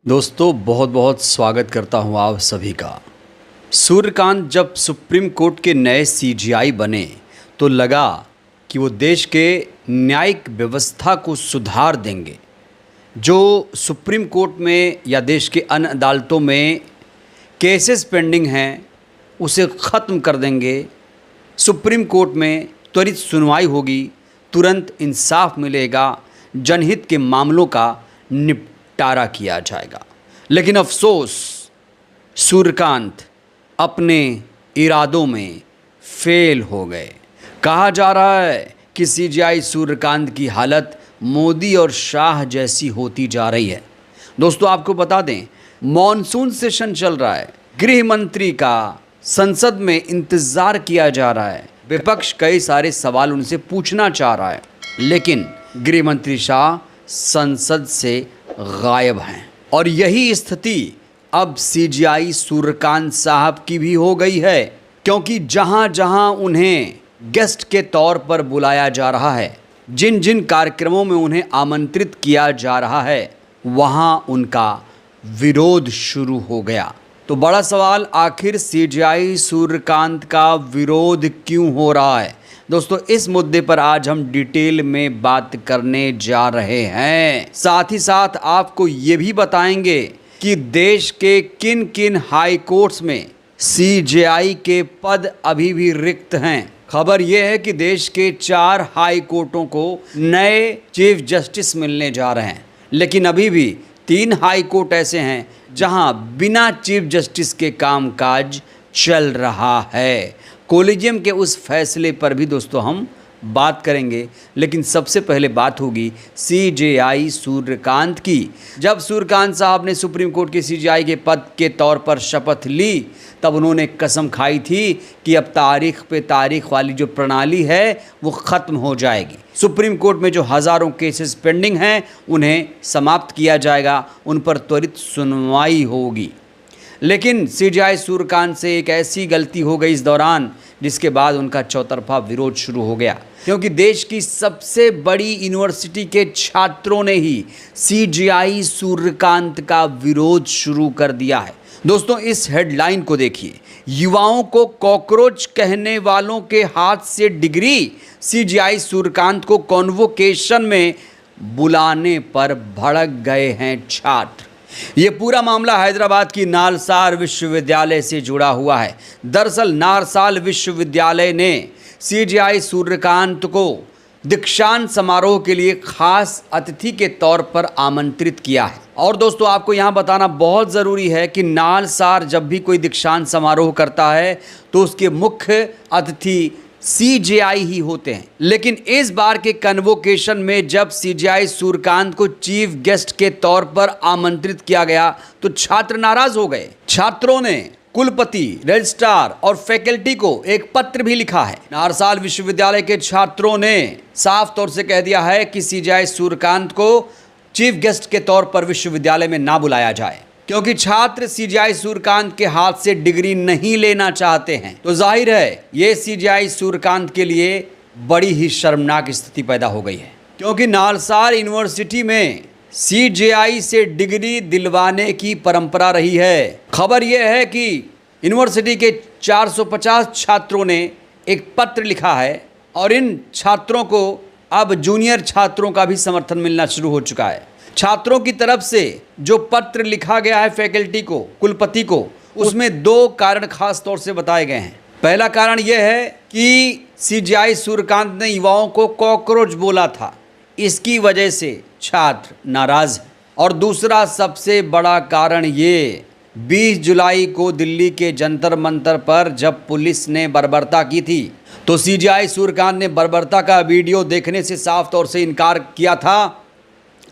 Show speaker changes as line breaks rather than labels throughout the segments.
दोस्तों बहुत बहुत स्वागत करता हूं आप सभी का। सूर्यकांत जब सुप्रीम कोर्ट के नए सीजेआई बने तो लगा कि वो देश के न्यायिक व्यवस्था को सुधार देंगे। जो सुप्रीम कोर्ट में या देश के अन्य अदालतों में केसेस पेंडिंग हैं उसे ख़त्म कर देंगे। सुप्रीम कोर्ट में त्वरित सुनवाई होगी, तुरंत इंसाफ मिलेगा, जनहित के मामलों का निपटारा किया जाएगा। लेकिन अफसोस, सूर्यकांत अपने इरादों में फेल हो गए। कहा जा रहा है कि सीजेआई सूर्यकांत की हालत मोदी और शाह जैसी होती जा रही है। दोस्तों आपको बता दें, मॉनसून सेशन चल रहा है, गृह मंत्री का संसद में इंतज़ार किया जा रहा है। विपक्ष कई सारे सवाल उनसे पूछना चाह रहा है, लेकिन गृह मंत्री शाह संसद से गायब हैं। और यही स्थिति अब सीजेआई सूर्यकांत साहब की भी हो गई है, क्योंकि जहां जहां उन्हें गेस्ट के तौर पर बुलाया जा रहा है, जिन जिन कार्यक्रमों में उन्हें आमंत्रित किया जा रहा है, वहां उनका विरोध शुरू हो गया। तो बड़ा सवाल, आखिर सीजेआई सूर्यकांत का विरोध क्यों हो रहा है? दोस्तों इस मुद्दे पर आज हम डिटेल में बात करने जा रहे हैं। साथ ही साथ आपको ये भी बताएंगे कि देश के किन किन हाई कोर्ट्स में सीजेआई के पद अभी भी रिक्त हैं। खबर यह है कि देश के 4 हाई कोर्टों को नए चीफ जस्टिस मिलने जा रहे हैं, लेकिन अभी भी 3 हाई कोर्ट ऐसे हैं जहां बिना चीफ जस्टिस के कामकाज चल रहा है। कोलिजियम के उस फैसले पर भी दोस्तों हम बात करेंगे, लेकिन सबसे पहले बात होगी सीजेआई सूर्यकांत की। जब सूर्यकांत साहब ने सुप्रीम कोर्ट के सीजेआई के पद के तौर पर शपथ ली, तब उन्होंने कसम खाई थी कि अब तारीख पे तारीख वाली जो प्रणाली है वो ख़त्म हो जाएगी। सुप्रीम कोर्ट में जो हज़ारों केसेस पेंडिंग हैं उन्हें समाप्त किया जाएगा, उन पर त्वरित सुनवाई होगी। लेकिन सीजेआई सूर्यकांत से एक ऐसी गलती हो गई इस दौरान, जिसके बाद उनका चौतरफा विरोध शुरू हो गया, क्योंकि देश की सबसे बड़ी यूनिवर्सिटी के छात्रों ने ही सीजेआई सूर्यकांत का विरोध शुरू कर दिया है। दोस्तों इस हेडलाइन को देखिए, युवाओं को कॉकरोच कहने वालों के हाथ से डिग्री, सीजेआई सूर्यकांत को कॉन्वोकेशन में बुलाने पर भड़क गए हैं छात्र। ये पूरा मामला हैदराबाद की नालसार विश्वविद्यालय से जुड़ा हुआ है। दरअसल नालसार विश्वविद्यालय ने सीजेआई सूर्यकांत को दीक्षांत समारोह के लिए खास अतिथि के तौर पर आमंत्रित किया है। और दोस्तों आपको यहाँ बताना बहुत ज़रूरी है कि नालसार जब भी कोई दीक्षांत समारोह करता है तो उसके मुख्य अतिथि सीजेआई ही होते हैं। लेकिन इस बार के कन्वोकेशन में जब सीजेआई सूर्यकांत को चीफ गेस्ट के तौर पर आमंत्रित किया गया तो छात्र नाराज हो गए। छात्रों ने कुलपति, रजिस्ट्रार और फैकल्टी को एक पत्र भी लिखा है। नालसार विश्वविद्यालय के छात्रों ने साफ तौर से कह दिया है कि सीजेआई सूर्यकांत को चीफ गेस्ट के तौर पर विश्वविद्यालय में ना बुलाया जाए, क्योंकि छात्र सीजेआई सूर्यकांत के हाथ से डिग्री नहीं लेना चाहते हैं। तो जाहिर है ये सीजेआई सूर्यकांत के लिए बड़ी ही शर्मनाक स्थिति पैदा हो गई है, क्योंकि नालसार यूनिवर्सिटी में सीजेआई से डिग्री दिलवाने की परंपरा रही है। खबर यह है कि यूनिवर्सिटी के 450 छात्रों ने एक पत्र लिखा है और इन छात्रों को अब जूनियर छात्रों का भी समर्थन मिलना शुरू हो चुका है। छात्रों की तरफ से जो पत्र लिखा गया है फैकल्टी को, कुलपति को, उसमें 2 कारण खास तौर से बताए गए हैं। पहला कारण यह है कि सीजेआई सूर्यकांत ने युवाओं को कॉकरोच बोला था, इसकी वजह से छात्र नाराज हैं। और दूसरा सबसे बड़ा कारण ये, 20 जुलाई को दिल्ली के जंतर मंतर पर जब पुलिस ने बर्बरता की थी तो सीजेआई सूर्यकांत ने बर्बरता का वीडियो देखने से साफ तौर से इनकार किया था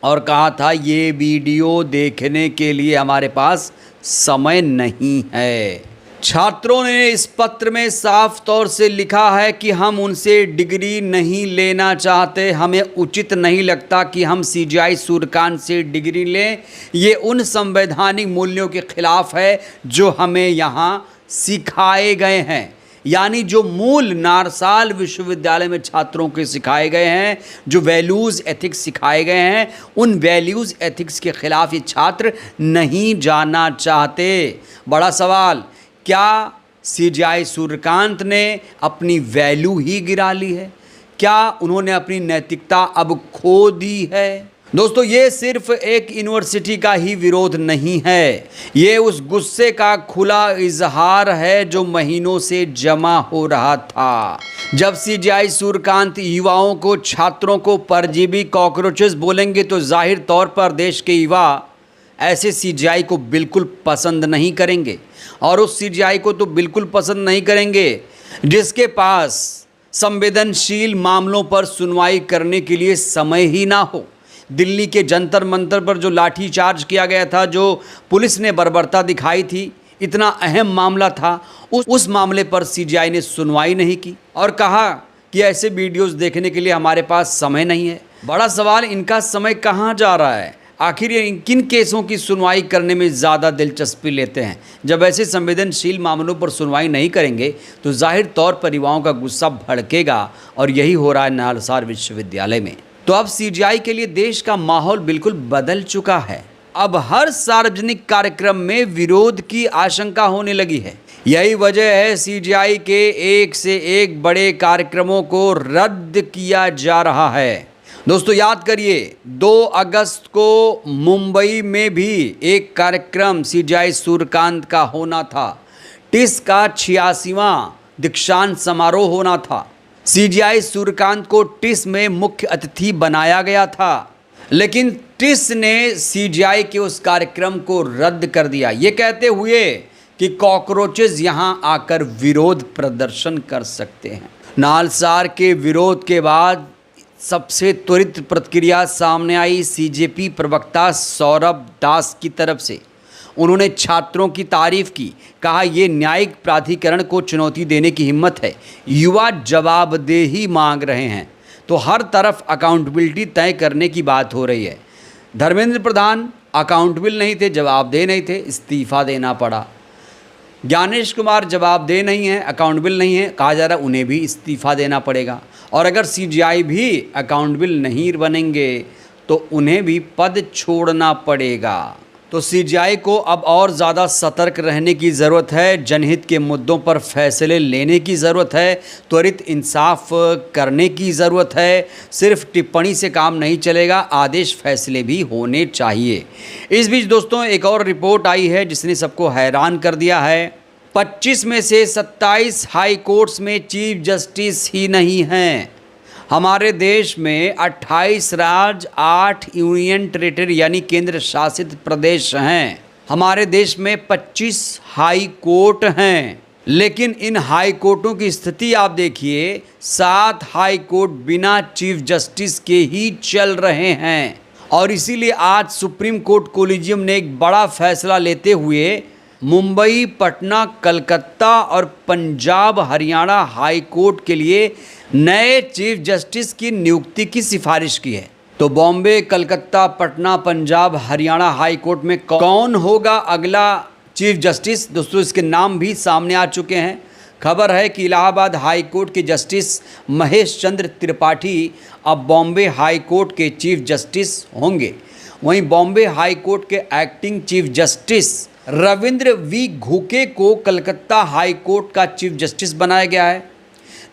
और कहा था ये वीडियो देखने के लिए हमारे पास समय नहीं है। छात्रों ने इस पत्र में साफ तौर से लिखा है कि हम उनसे डिग्री नहीं लेना चाहते, हमें उचित नहीं लगता कि हम सीजेआई सूर्यकांत से डिग्री लें। ये उन संवैधानिक मूल्यों के खिलाफ है जो हमें यहाँ सिखाए गए हैं। यानी जो मूल नारसाल विश्वविद्यालय में छात्रों के सिखाए गए हैं, जो वैल्यूज़ एथिक्स सिखाए गए हैं, उन वैल्यूज़ एथिक्स के खिलाफ ये छात्र नहीं जाना चाहते। बड़ा सवाल, क्या सीजीआई सूर्यकांत ने अपनी वैल्यू ही गिरा ली है? क्या उन्होंने अपनी नैतिकता अब खो दी है? दोस्तों, ये सिर्फ एक यूनिवर्सिटी का ही विरोध नहीं है, ये उस गुस्से का खुला इजहार है जो महीनों से जमा हो रहा था। जब सीजीआई सूर्यकांत युवाओं को, छात्रों को परजीवी कॉकरोचेस बोलेंगे तो जाहिर तौर पर देश के युवा ऐसे सीजीआई को बिल्कुल पसंद नहीं करेंगे, और उस सीजीआई को तो बिल्कुल पसंद नहीं करेंगे जिसके पास संवेदनशील मामलों पर सुनवाई करने के लिए समय ही ना हो। दिल्ली के जंतर मंतर पर जो लाठीचार्ज किया गया था, जो पुलिस ने बर्बरता दिखाई थी, इतना अहम मामला था, उस मामले पर सीजीआई ने सुनवाई नहीं की और कहा कि ऐसे वीडियोस देखने के लिए हमारे पास समय नहीं है। बड़ा सवाल, इनका समय कहाँ जा रहा है? आखिर ये किन केसों की सुनवाई करने में ज़्यादा दिलचस्पी लेते हैं? जब ऐसे संवेदनशील मामलों पर सुनवाई नहीं करेंगे तो जाहिर तौर पर युवाओं का गुस्सा भड़केगा, और यही हो रहा है नालसार विश्वविद्यालय में। तो अब सीजीआई के लिए देश का माहौल बिल्कुल बदल चुका है। अब हर सार्वजनिक कार्यक्रम में विरोध की आशंका होने लगी है। यही वजह है सीजीआई के एक से एक बड़े कार्यक्रमों को रद्द किया जा रहा है। दोस्तों, याद करिए, 2 अगस्त को मुंबई में भी एक कार्यक्रम सीजीआई सूर्यकांत का होना था। टिस का 86वां दीक्षांत समारोह होना था। सीजीआई सूर्यकांत को टिस में मुख्य अतिथि बनाया गया था, लेकिन टिस ने सीजीआई के उस कार्यक्रम को रद्द कर दिया, ये कहते हुए कि कॉकरोचेस यहां आकर विरोध प्रदर्शन कर सकते हैं। नालसार के विरोध के बाद सबसे त्वरित प्रतिक्रिया सामने आई सीजेपी प्रवक्ता सौरभ दास की तरफ से। उन्होंने छात्रों की तारीफ की, कहा ये न्यायिक प्राधिकरण को चुनौती देने की हिम्मत है, युवा जवाबदेही मांग रहे हैं, तो हर तरफ अकाउंटेबिलिटी तय करने की बात हो रही है। धर्मेंद्र प्रधान अकाउंटेबल नहीं थे, जवाबदेह नहीं थे, इस्तीफ़ा देना पड़ा। ज्ञानेश कुमार जवाबदेह नहीं है, अकाउंटेबल नहीं है, कहा जा रहा है उन्हें भी इस्तीफ़ा देना पड़ेगा। और अगर सीजीआई भी अकाउंटेबल नहीं बनेंगे तो उन्हें भी पद छोड़ना पड़ेगा। तो सीजीआई को अब और ज़्यादा सतर्क रहने की ज़रूरत है, जनहित के मुद्दों पर फैसले लेने की ज़रूरत है, त्वरित इंसाफ करने की ज़रूरत है। सिर्फ टिप्पणी से काम नहीं चलेगा, आदेश फैसले भी होने चाहिए। इस बीच दोस्तों, एक और रिपोर्ट आई है जिसने सबको हैरान कर दिया है। 25 में से 27 हाई कोर्ट्स में चीफ जस्टिस ही नहीं हैं। हमारे देश में 28 राज्य, 8 यूनियन टेरिटरी यानी केंद्र शासित प्रदेश हैं। हमारे देश में 25 हाई कोर्ट हैं, लेकिन इन हाई कोर्टों की स्थिति आप देखिए, 7 हाई कोर्ट बिना चीफ जस्टिस के ही चल रहे हैं। और इसीलिए आज सुप्रीम कोर्ट कोलिजियम ने एक बड़ा फैसला लेते हुए मुंबई, पटना, कलकत्ता और पंजाब हरियाणा हाई कोर्ट के लिए नए चीफ जस्टिस की नियुक्ति की सिफारिश की है। तो बॉम्बे, कलकत्ता, पटना, पंजाब, हरियाणा हाई कोर्ट में कौन होगा अगला चीफ जस्टिस? दोस्तों, इसके नाम भी सामने आ चुके हैं। खबर है कि इलाहाबाद हाई कोर्ट के जस्टिस महेश चंद्र त्रिपाठी अब बॉम्बे हाई कोर्ट के चीफ जस्टिस होंगे। वहीं बॉम्बे हाई कोर्ट के acting chief justice Ravindra V Ghuge को कलकत्ता हाई कोर्ट का चीफ जस्टिस बनाया गया है।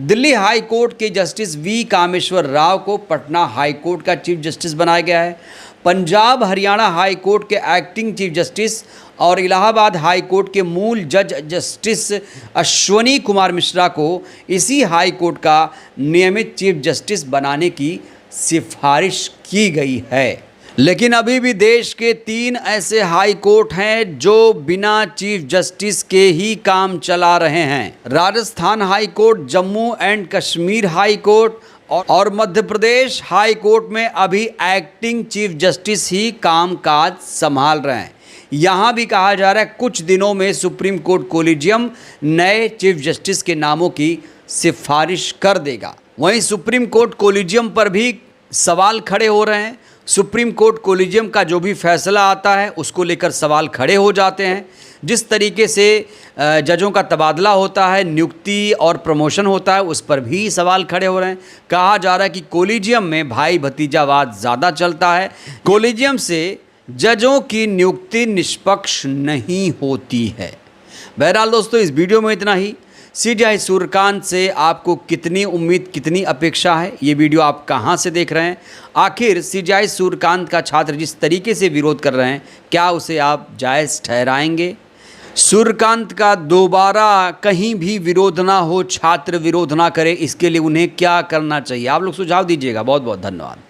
दिल्ली हाई कोर्ट के जस्टिस वी कामेश्वर राव को पटना हाई कोर्ट का चीफ जस्टिस बनाया गया है। पंजाब हरियाणा हाई कोर्ट के एक्टिंग चीफ जस्टिस और इलाहाबाद हाई कोर्ट के मूल जज जस्टिस अश्वनी कुमार मिश्रा को इसी हाई कोर्ट का नियमित चीफ जस्टिस बनाने की सिफारिश की गई है। लेकिन अभी भी देश के 3 ऐसे हाई कोर्ट हैं जो बिना चीफ जस्टिस के ही काम चला रहे हैं। Rajasthan high court, Jammu and Kashmir high court और मध्य प्रदेश हाई कोर्ट में अभी एक्टिंग चीफ जस्टिस ही कामकाज संभाल रहे हैं। यहाँ भी कहा जा रहा है कुछ दिनों में सुप्रीम कोर्ट कोलिजियम नए चीफ जस्टिस के नामों की सिफारिश कर देगा। वहीं सुप्रीम कोर्ट कोलिजियम पर भी सवाल खड़े हो रहे हैं। सुप्रीम कोर्ट कोलिजियम का जो भी फैसला आता है उसको लेकर सवाल खड़े हो जाते हैं। जिस तरीके से जजों का तबादला होता है, नियुक्ति और प्रमोशन होता है, उस पर भी सवाल खड़े हो रहे हैं। कहा जा रहा है कि कोलिजियम में भाई भतीजावाद ज़्यादा चलता है। कोलिजियम से जजों की नियुक्ति निष्पक्ष नहीं होती है। बहरहाल दोस्तों, इस वीडियो में इतना ही। सीजीआई सूर्यकांत से आपको कितनी उम्मीद, कितनी अपेक्षा है, ये वीडियो आप कहाँ से देख रहे हैं? आखिर सीजीआई सूर्यकांत का छात्र जिस तरीके से विरोध कर रहे हैं, क्या उसे आप जायज़ ठहराएंगे? सूर्यकांत का दोबारा कहीं भी विरोध ना हो, छात्र विरोध ना करे, इसके लिए उन्हें क्या करना चाहिए? आप लोग सुझाव दीजिएगा। बहुत बहुत धन्यवाद।